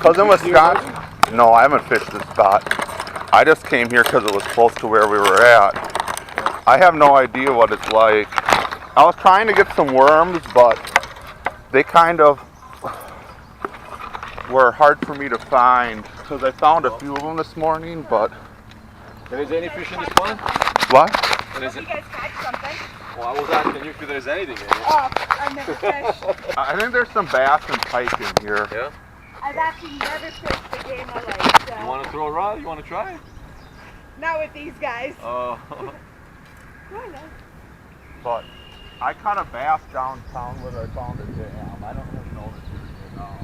Because in Wisconsin, no, I haven't fished this spot. I just came here because it was close to where we were at. I have no idea what it's like. I was trying to get some worms, but they kind of were hard for me to find because I found a few of them this morning, but... There is any fish in this pond? What? Did you guys catch something? Well, I was asking you if there's anything in it. Oh, I've never fished. I think there's some bass and pike in here. Yeah? I've actually never fished a game I like, so. You want to throw a rod? You want to try? Not with these guys. Oh. Why not? But I caught a bass downtown where I found a dam. I don't really know this area now.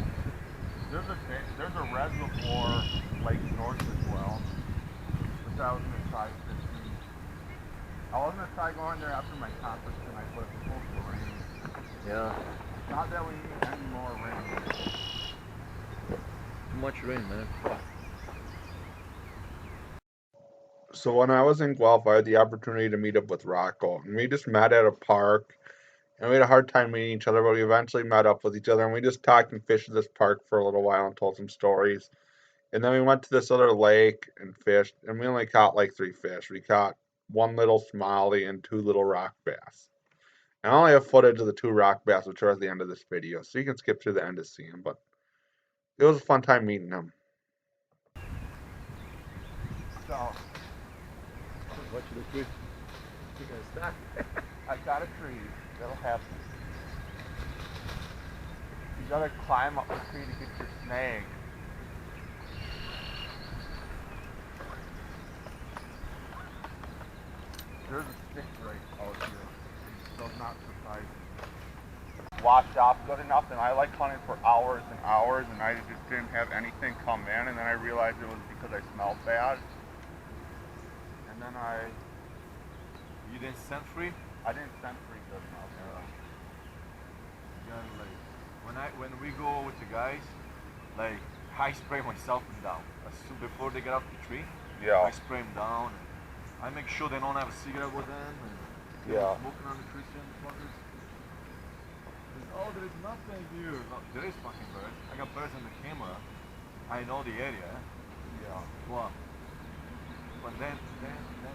There's a reservoir lake north as well, which I was going to try fishing. I was going to try going there after my conference tonight, but it's supposed to rain. Yeah. Not that we need any more rain. Too much rain, man. So when I was in Guelph, I had the opportunity to meet up with Rocco, and we just met at a park, and we had a hard time meeting each other, but we eventually met up with each other, and we just talked and fished at this park for a little while and told some stories. And then we went to this other lake and fished, and we only caught like 3 fish. We caught 1 little smallie and 2 little rock bass. And I only have footage of the 2 rock bass, which are at the end of this video, so you can skip to the end to see them, but it was a fun time meeting them. So, What you look good? You gonna stop? I got a tree that'll have. You gotta climb up the tree to get your snag. There's a stick right out here. It does not surprise me. Washed off good enough, and I like hunting for hours and hours, and I just didn't have anything come in, and then I realized it was because I smelled bad. And then You didn't scent free? I didn't scent free good enough. Yeah, like when we go with the guys, like I spray myself down. Before they get off the tree, Yeah. I spray them down. And I make sure they don't have a cigarette with them. And Yeah. smoking on the Christian fuckers. Oh, there is nothing here. No, there is fucking birds. I got birds on the camera. I know the area. Yeah. Well, but then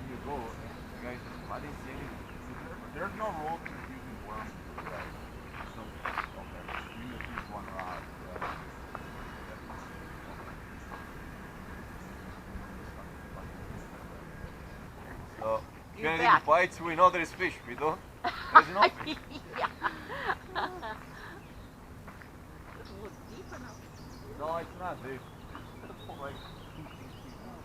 you go. And the guys, I didn't see anything. There's no rule to using worms. So, okay. You just use 1 rod. So, You're Kennedy back. bites, we know there is fish. We don't. There's no fish. Yeah. Doesn't look deep enough. No, it's not deep. It's like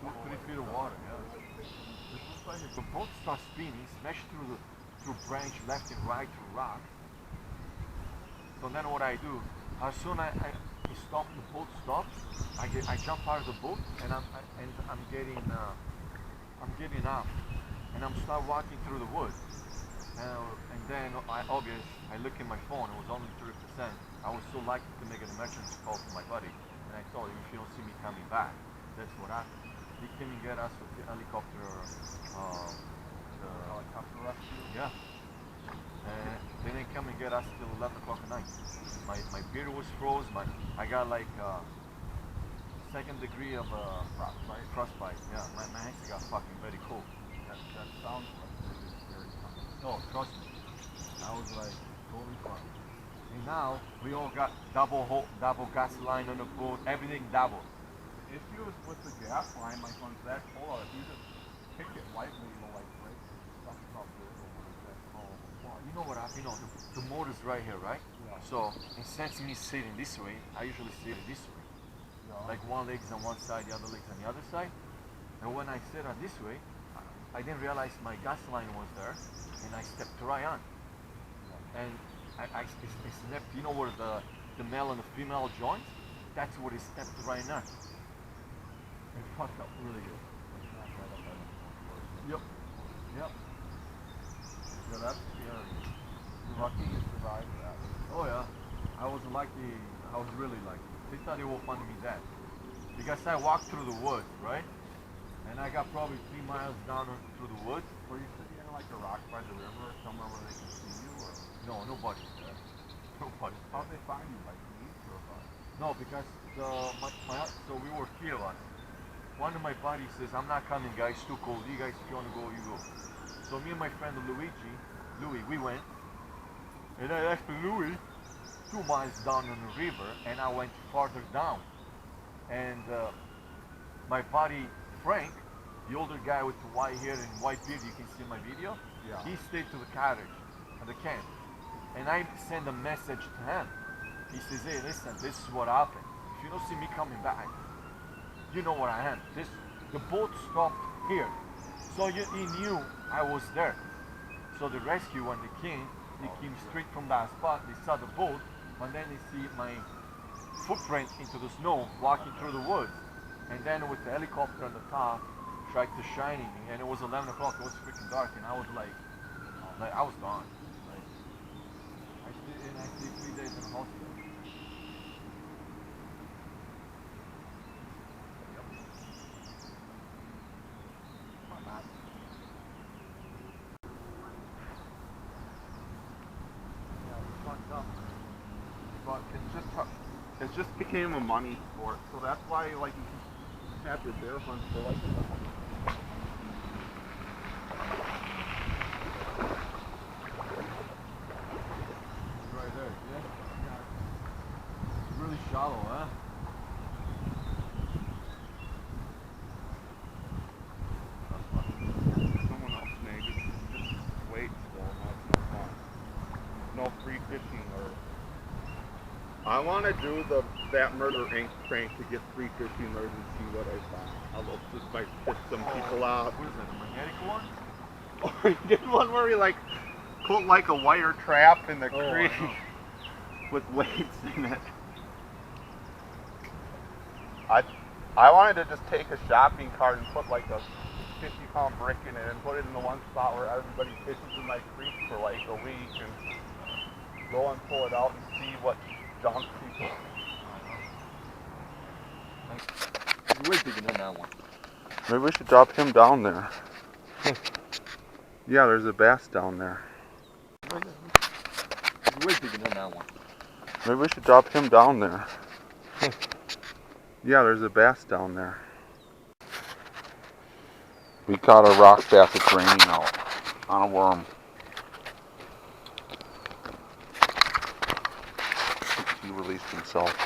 2-3 feet of water. Yeah. It looks like if the boat starts spinning, smash through branch left and right to rock. So then what I do, as soon as I stop, the boat stops. I jump out of the boat and I'm getting out, and I'm start walking through the woods. And then I look at my phone. It was only 30%. I was so lucky to make an emergency call to my buddy, and I told him if you don't see me coming back, that's what happened. He came and get us with the helicopter. The helicopter rescue. Yeah. And they didn't come and get us till 11 o'clock at night. My beard was froze. I got like 2nd degree of frostbite. Yeah, my hands got fucking very cold. That sounds like it's very common. No, trust me. I was like totally fine. And now we all got double gas line on the boat. Everything double. The issue is with the gas line, like when it's that full, if you just kick it lightly, it'll like break stuff up there. Well, you know what happened? You know, the motor's right here, right? Yeah. So instead of me sitting this way, I usually sit this way. Yeah. Like one leg's on one side, the other leg's on the other side. And when I sit on this way, I didn't realize my gas line was there, and I stepped right on. And I snapped, you know where the male and the female joint? That's where it stepped right on. It fucked up really good. Yep. Yep. Yeah, that's scary. You're lucky you survived that. Oh yeah. I was lucky. I was really lucky. They thought they would find me dead. Because I walked through the woods, right? And I got probably 3 miles down through the woods. Were you sitting in like a rock by the river or somewhere where they can see you? Or? No, nobody. Nobody. How'd they find you? By police or by? No, because So we were three of us. One of my buddies says, I'm not coming, guys, too cold. You guys, if you want to go, you go. So me and my friend Louis, we went. And I left Louis 2 miles down on the river, and I went farther down. And my buddy Frank, the older guy with the white hair and white beard, you can see in my video, Yeah. he stayed to the cottage, at the camp. And I sent a message to him. He says, hey, listen, this is what happened. If you don't see me coming back, you know where I am. The boat stopped here. So he knew I was there. So the rescue, when they came straight from that spot. They saw the boat, and then they see my footprint into the snow walking through the woods. And then with the helicopter on the top, tried to shine me. And it was 11 o'clock. It was freaking dark, and I was like I was gone. Like, I stayed 3 days in the hospital. But it just became a money sport, so that's why like you have your bear hunt for like. Right there, yeah? It's really shallow, huh? Someone else made it. Just wait still. No, it's no fun. No free fishing or. I want to do that Murder Inc. prank to get free fishing lures and see what I find. Although this might piss some people off. What is that, a magnetic one? Or he did one where he like put like a wire trap in the Oh, creek I know. with weights in it. I wanted to just take a shopping cart and put like a 50-pound brick in it and put it in the one spot where everybody fishes in my creek for like a week and go and pull it out and see what junk people. It's way bigger than that one. Maybe we should drop him down there. Yeah, there's a bass down there. It's way bigger than that one. Maybe we should drop him down there. Yeah, there's a bass down there. We caught a rock bass. It's raining out on a worm. He released himself.